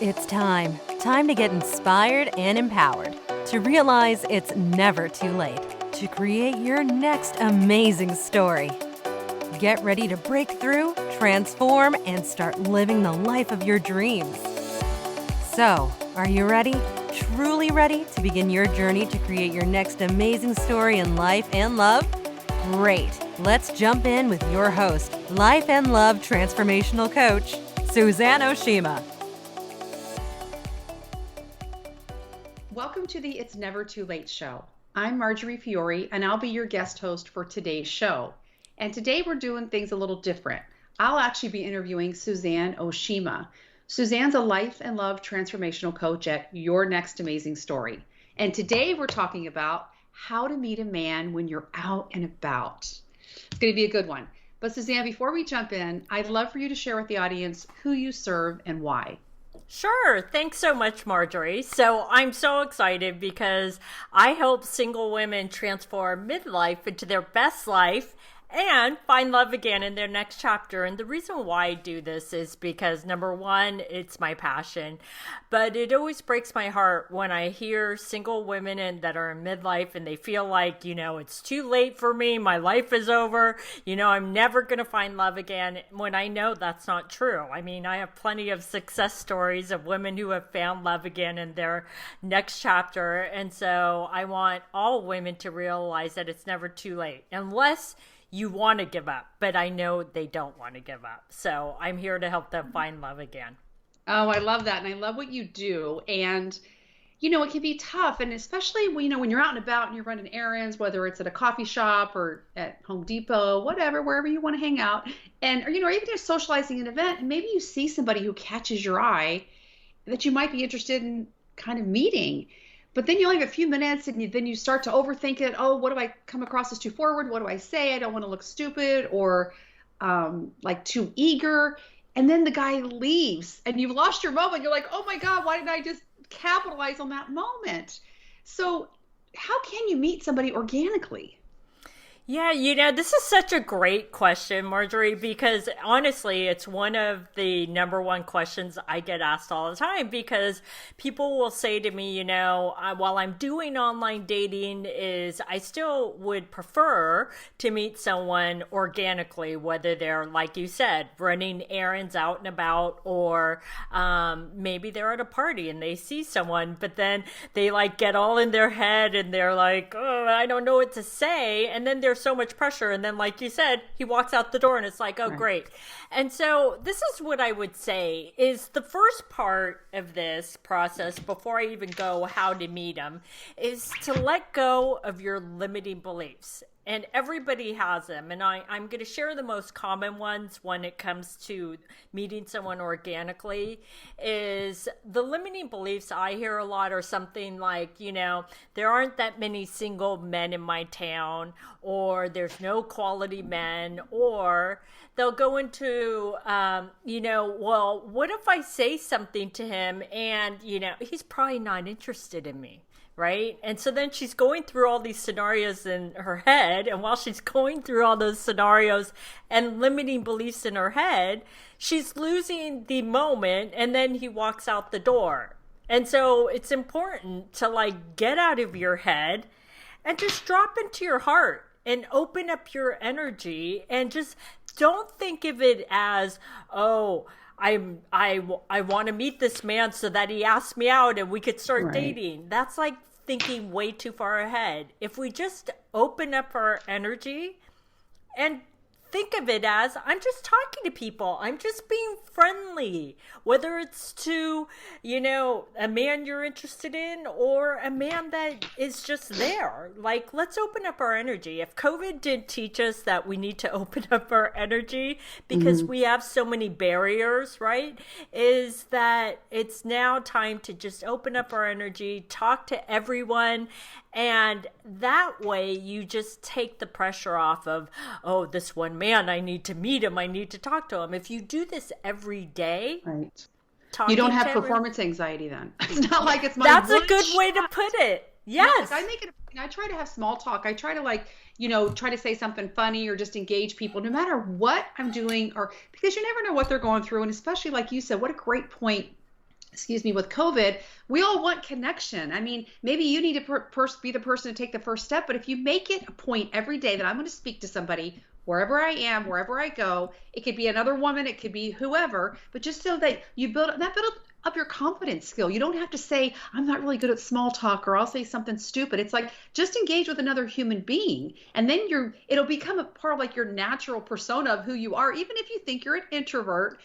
It's time. Time to get inspired and empowered. To realize it's never too late to create your next amazing story. Get ready to break through, transform, and start living the life of your dreams. So, are you ready? Truly ready to begin your journey to create your next amazing story in life and love? Great. Let's jump in with your host, Life and Love Transformational Coach, Suzanne Oshima. Welcome to the It's Never Too Late show. I'm Marjorie Fiore, and I'll be your guest host for today's show. And today we're doing things a little different. I'll actually be interviewing Suzanne Oshima. Suzanne's a life and love transformational coach at Your Next Amazing Story. And today we're talking about how to meet a man when you're out and about. It's going to be a good one. But Suzanne, before we jump in, I'd love for you to share with the audience who you serve and why. Sure. Thanks so much, Marjorie. So I'm so excited because I help single women transform midlife into their best life and find love again in their next chapter. And the reason why I do this is because, number one, it's my passion, but it always breaks my heart when I hear single women that are in midlife and they feel like, it's too late for me. My life is over. I'm never going to find love again, when I know that's not true. I mean, I have plenty of success stories of women who have found love again in their next chapter. And so I want all women to realize that it's never too late, unless you want to give up, but I know they don't want to give up. So I'm here to help them find love again. Oh, I love that. And I love what you do. And, it can be tough. And especially, when you're out and about and you're running errands, whether it's at a coffee shop or at Home Depot, whatever, wherever you want to hang out. Or even just socializing an event. And maybe you see somebody who catches your eye that you might be interested in kind of meeting. But then you only have a few minutes and then you start to overthink it. Oh, what do I come across as too forward? What do I say? I don't want to look stupid or like too eager. And then the guy leaves and you've lost your moment. You're like, oh my God, why didn't I just capitalize on that moment? So how can you meet somebody organically? Yeah, this is such a great question, Marjorie, because honestly, it's one of the number one questions I get asked all the time, because people will say to me, while I'm doing online dating, I still would prefer to meet someone organically, whether they're, like you said, running errands out and about, or maybe they're at a party and they see someone, but then they get all in their head and they're like, oh, I don't know what to say. And then there's so much pressure, and then, like you said, he walks out the door and it's like, oh, great. And so this is what I would say is the first part of this process, before I even go how to meet him, is to let go of your limiting beliefs. And everybody has them. And I'm going to share the most common ones when it comes to meeting someone organically. Is the limiting beliefs I hear a lot are something like, there aren't that many single men in my town, or there's no quality men, or they'll go into, well, what if I say something to him and, he's probably not interested in me. Right? And so then she's going through all these scenarios in her head. And while she's going through all those scenarios and limiting beliefs in her head, she's losing the moment. And then he walks out the door. And so it's important to get out of your head and just drop into your heart and open up your energy, and just don't think of it as, oh, I want to meet this man so that he asks me out and we could start dating. That's thinking way too far ahead. If we just open up our energy and think of it as, I'm just talking to people. I'm just being friendly. Whether it's to, a man you're interested in or a man that is just there. Let's open up our energy. If COVID did teach us that we need to open up our energy because we have so many barriers, right? Is that it's now time to just open up our energy, talk to everyone. And that way you just take the pressure off of, oh, this one man, I need to meet him. I need to talk to him. If you do this every day, right, you don't have performance anxiety then. It's not like it's my That's a good way to put it. Yes. I make it. I try to have small talk. I try to try to say something funny or just engage people no matter what I'm doing, or because you never know what they're going through. And especially like you said, what a great point excuse me, with COVID, we all want connection. I mean, maybe you need to be the person to take the first step, but if you make it a point every day that I'm going to speak to somebody, wherever I am, wherever I go, it could be another woman, it could be whoever, but just so that you build up your confidence skill. You don't have to say, I'm not really good at small talk, or I'll say something stupid. It's like, just engage with another human being. And then it'll become a part of like your natural persona of who you are. Even if you think you're an introvert,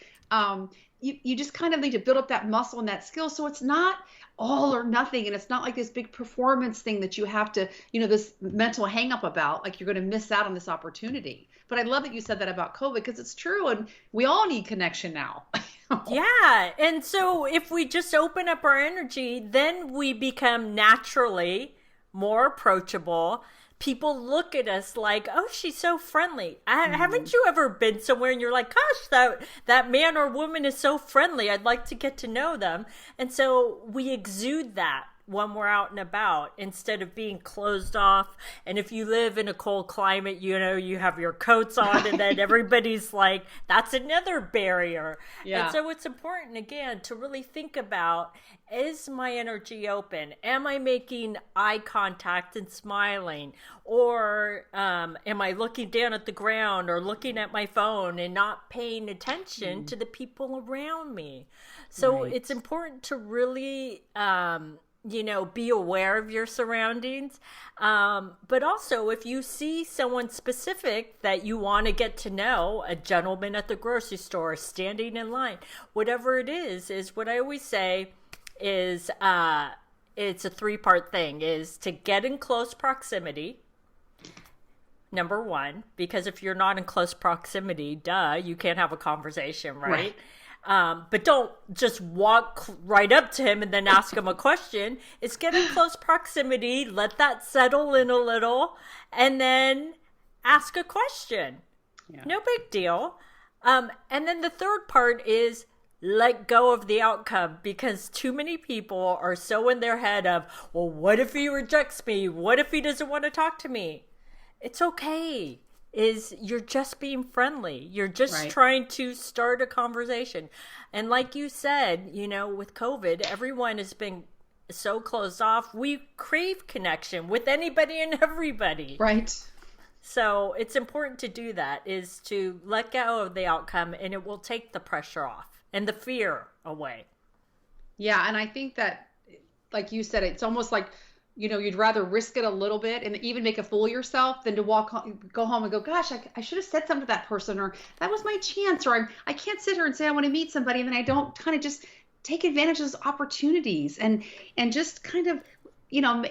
you just kind of need to build up that muscle and that skill. So it's not all or nothing. And it's not like this big performance thing that you have to, this mental hang up about, like you're going to miss out on this opportunity. But I love that you said that about COVID, because it's true. And we all need connection now. Yeah. And so if we just open up our energy, then we become naturally more approachable. People look at us like, oh, she's so friendly. Haven't you ever been somewhere and you're like, gosh, that man or woman is so friendly. I'd like to get to know them. And so we exude that when we're out and about, instead of being closed off. And if you live in a cold climate, you have your coats on, and then everybody's like, that's another barrier. Yeah. And so it's important, again, to really think about, is my energy open? Am I making eye contact and smiling? Or am I looking down at the ground or looking at my phone and not paying attention to the people around me? So it's important to really be aware of your surroundings. But also, if you see someone specific that you want to get to know, a gentleman at the grocery store, standing in line, whatever it is what I always say is, it's a 3-part thing, is to get in close proximity. Number 1, because if you're not in close proximity, you can't have a conversation, right? But don't just walk right up to him and then ask him a question. It's get in close proximity, let that settle in a little, and then ask a question. Yeah. No big deal. And then the 3rd part is let go of the outcome, because too many people are so in their head of, well, what if he rejects me? What if he doesn't want to talk to me? It's okay. You're just being friendly. You're just trying to start a conversation. And like you said, with COVID, everyone has been so closed off. We crave connection with anybody and everybody. Right. So it's important to do that, is to let go of the outcome, and it will take the pressure off and the fear away. Yeah. And I think that, like you said, it's almost like, you'd rather risk it a little bit and even make a fool of yourself than to go home and go, gosh, I should have said something to that person, or that was my chance, or I can't sit here and say I want to meet somebody and then I don't kind of just take advantage of those opportunities and just kind of,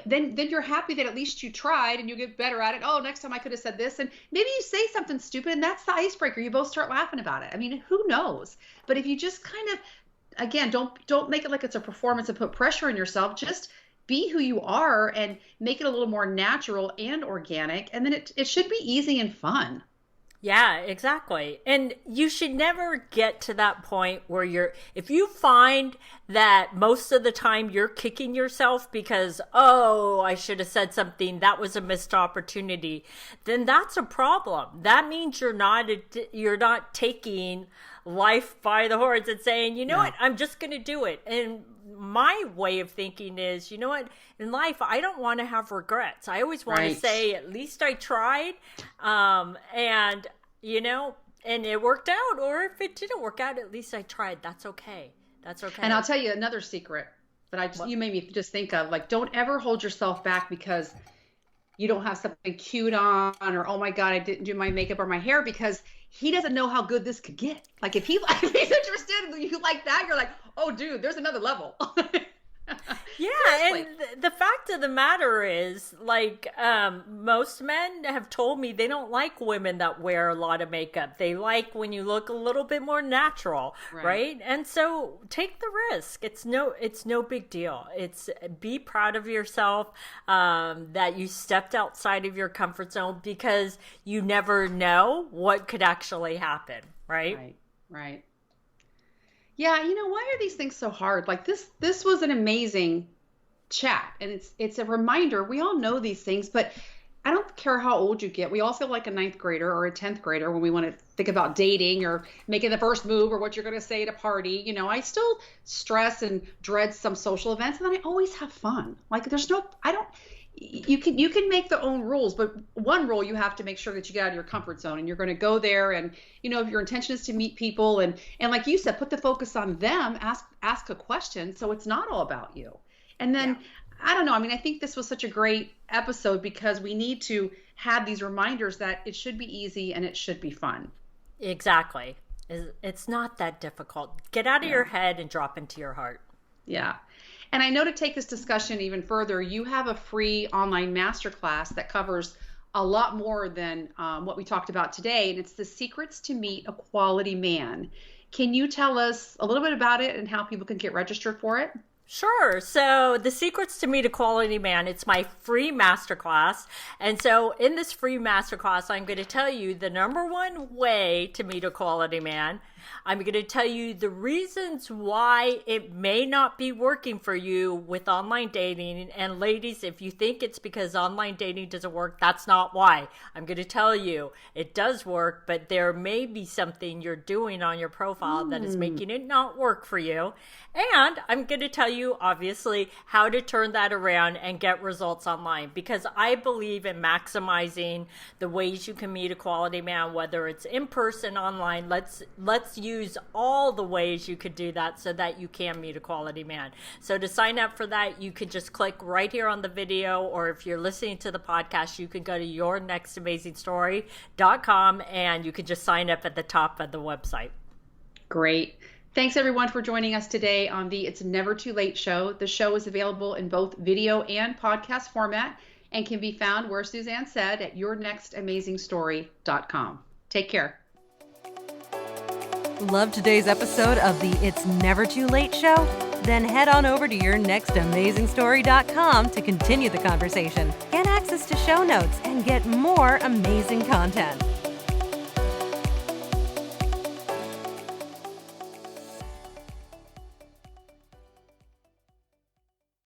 then you're happy that at least you tried and you get better at it. Oh, next time I could have said this. And maybe you say something stupid and that's the icebreaker. You both start laughing about it. I mean, who knows? But if you just kind of, again, don't make it like it's a performance and put pressure on yourself. Just be who you are and make it a little more natural and organic. And then it should be easy and fun. Yeah, exactly. And you should never get to that point where if you find that most of the time you're kicking yourself because, oh, I should have said something, that was a missed opportunity, then that's a problem. That means you're not taking life by the horns and saying, what, I'm just going to do it. And my way of thinking is, what, in life, I don't want to have regrets. I always want to say, at least I tried. And it worked out, or if it didn't work out, at least I tried. That's okay. That's okay. And I'll tell you another secret that you made me just think of, like, don't ever hold yourself back because you don't have something cute on, or, oh my God, I didn't do my makeup or my hair, because he doesn't know how good this could get. Like if he's interested in you like that, you're like, oh dude, there's another level. Yeah, and the fact of the matter is, like, most men have told me they don't like women that wear a lot of makeup. They like when you look a little bit more natural, right? And so take the risk. It's no big deal. It's be proud of yourself that you stepped outside of your comfort zone, because you never know what could actually happen, right? Right. Yeah, why are these things so hard? Like this was an amazing chat, and it's a reminder. We all know these things, but I don't care how old you get. We all feel like a ninth grader or a 10th grader when we want to think about dating or making the first move or what you're going to say at a party. You know, I still stress and dread some social events, and then I always have fun. Like you can make the own rules, but one rule, you have to make sure that you get out of your comfort zone and you're going to go there. And, you know, if your intention is to meet people and like you said, put the focus on them, ask a question. So it's not all about you. And then, I don't know. I mean, I think this was such a great episode because we need to have these reminders that it should be easy and it should be fun. Exactly. It's not that difficult. Get out of your head and drop into your heart. Yeah. And I know to take this discussion even further, you have a free online masterclass that covers a lot more than what we talked about today. And it's the Secrets to Meet a Quality Man. Can you tell us a little bit about it and how people can get registered for it? Sure. So the Secrets to Meet a Quality Man, it's my free masterclass. And so in this free masterclass, I'm going to tell you the number one way to meet a quality man. I'm going to tell you the reasons why it may not be working for you with online dating. And ladies, if you think it's because online dating doesn't work, that's not why. I'm going to tell you it does work, but there may be something you're doing on your profile that is making it not work for you. And I'm going to tell you, obviously, how to turn that around and get results online, because I believe in maximizing the ways you can meet a quality man, whether it's in person, online. Let's use all the ways you could do that so that you can meet a quality man. So to sign up for that, you could just click right here on the video, or if you're listening to the podcast, you can go to yournextamazingstory.com and you can just sign up at the top of the website. Great. Thanks everyone for joining us today on the It's Never Too Late show. The show is available in both video and podcast format and can be found, where Suzanne said, at yournextamazingstory.com. Take care. Love today's episode of the It's Never Too Late show? Then head on over to yournextamazingstory.com to continue the conversation, get access to show notes, and get more amazing content.